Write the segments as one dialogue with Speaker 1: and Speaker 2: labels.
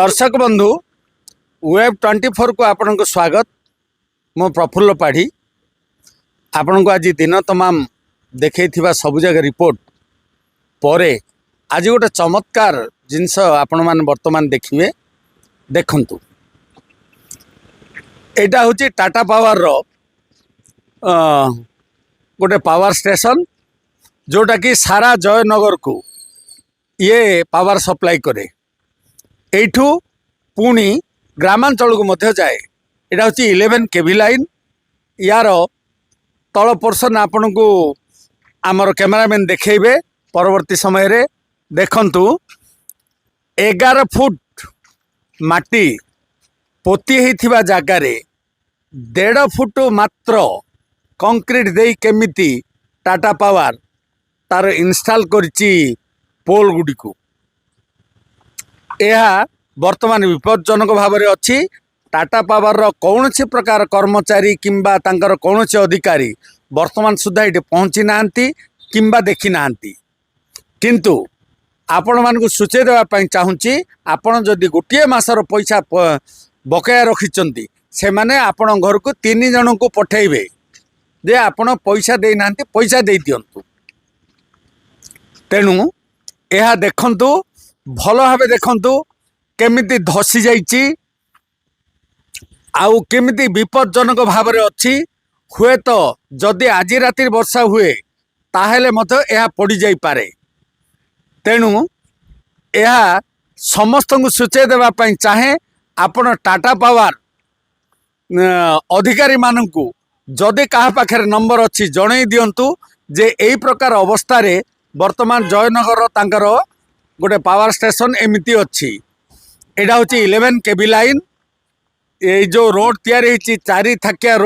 Speaker 1: दर्शक बंधु वेब 24 को आपण को स्वागत। मो प्रफुल्ल पाढ़ी आपण को आज दिन तमाम देखे सबु जगह रिपोर्ट पर आज गोटे चमत्कार जिनस आपण मान वर्तमान देखिए। देखंतु एटा हूँ टाटा पावर रो गोटे पावर स्टेशन जोटा कि सारा जयनगर को ये पावर सप्लाई करे। एठू पुणी ग्रामांचल को मध्य जाए। यहाँ हूँ 11 केवी लाइन। यार तल पोर्सन आपण को आमर कैमरामैन देखेबे परवर्ती समय रे। देखंतु 11 फुट माटी पोती होइथिबा जागारे 1.5 फुट मात्र कंक्रीट देई केमिति टाटा पावर तार इंस्टॉल करची पोल गुडी को। यह वर्तमान विपज्जनक भाव में अच्छी। टाटा पावर कौन प्रकार कर्मचारी किंबा तांकर कौन अधिकारी वर्तमान सुधा ये पहुँची नांती किंबा देखी नांती। किंतु आपण मान को सूचय देवाई चाहूँगी आपण जदि गोटे मासर पैसा बकाया रखिंट से मैंने आपण घर को 3 जन को पठेबे जे आपण पैसा दे ना पैसा दे दिंतु। तेणु यह देखंतु भल भाव देखंतु केमिति धसी जाइछि आउ केमिति विपज्जनक भाव में अच्छी। हुए तो जदि आज राति वर्षा हुए ताहेले मत यह पड़ जाई पारे। तेणु यह समस्त को सूचय देवाई चाहे आपण टाटा पावर अधिकारी मानू जदि कहा पाखे नंबर अच्छी जन दिंतु जे यही प्रकार अवस्था रे वर्तमान जयनगर तांकर गोटे पावर स्टेशन एमती अच्छी। एटा हूँ 11 केवी लाइन। ये जो रोड तैयारी 4 थाकिया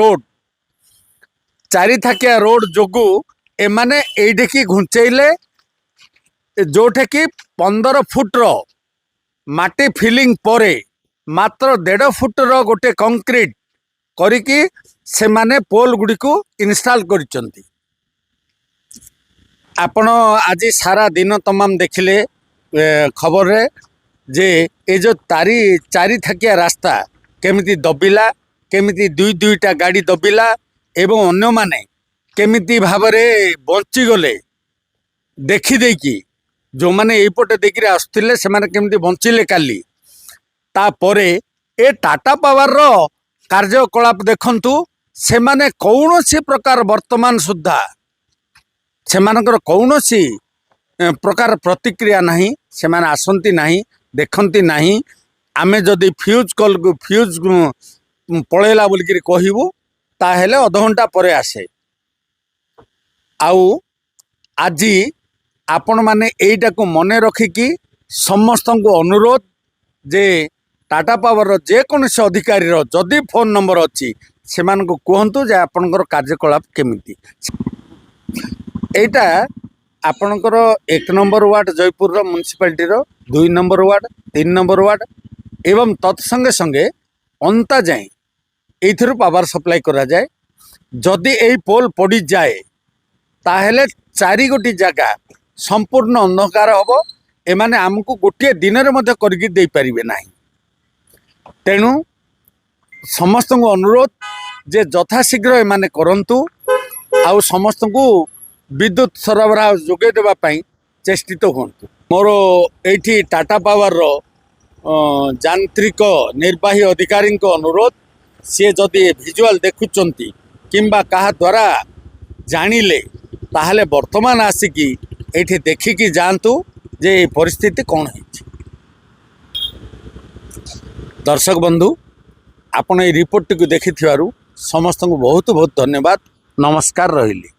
Speaker 1: रोड जोगु एमाने एठी घुंचैले जोठे कि 15 फुट रो माटी फिलिंग परे मात्र 1.5 फुट रो गोटे कंक्रीट करिकी से माने पोल गुडी को इंस्टॉल करिसंती। आपण आज सारा दिन तमाम देखिले खबर रे जे ये जो 4 थाकिया रास्ता केमिति दबिला केमिति 2-2टा गाड़ी दबिला एवं अन्य माने केमिति भाव में बंची गले देखी देकी जो माने एपटे देखिरे आसुथिले से माने केमिति बंचिले काली। तापरे ए टाटा पावर रो कार्यकलाप देखंतु से माने कौनसी प्रकार वर्तमान सुद्धा से मानकर कौनसी प्रकार प्रतिक्रिया नहीं। से माने आसंती नहीं देखंती नहीं। आमे जदि फ्यूज कल फ्यूज पळेला बोलिक कहबू ताहेले अध घंटा पर आसे। आउ आज आपण माने एइटा को मने रखिकी समस्त को अनुरोध जे टाटा पावर जेकोसी अधिकारी जदि फोन नंबर अच्छी से मानक कहतु जे आपणकर कार्यकलाप केमिति। एटा आपणकर 1 number ward Jaipur municipality 2 number ward 3 number ward एवं तत्संगे संगे अंता जाए ये पावर सप्लाई करा जाए। जदि यही पोल पड़ी जाए ताहेले 4 गोटी जगह संपूर्ण अंधकार हम। एमाने आमको गोटे दिन करके दे पारिबे नाही। तेणु समस्त को अनुरोध जे यथाशीघ्र एमाने करंतु आउ समस्त को विद्युत सरबराह जोगे देवाई चेष्टित हूँ। मोर एठी टाटा पावर रो यांत्रिक निर्वाही अधिकारी अनुरोध सी जदि विजुआल देखुंती किंबा कहा द्वारा जानिले ताहले वर्तमान आसिकी एठी देखिकी जातु जे परिस्थिति कौन है। दर्शक बंधु आपण ये रिपोर्ट को देखि समस्त को बहुत बहुत धन्यवाद। नमस्कार रहिली।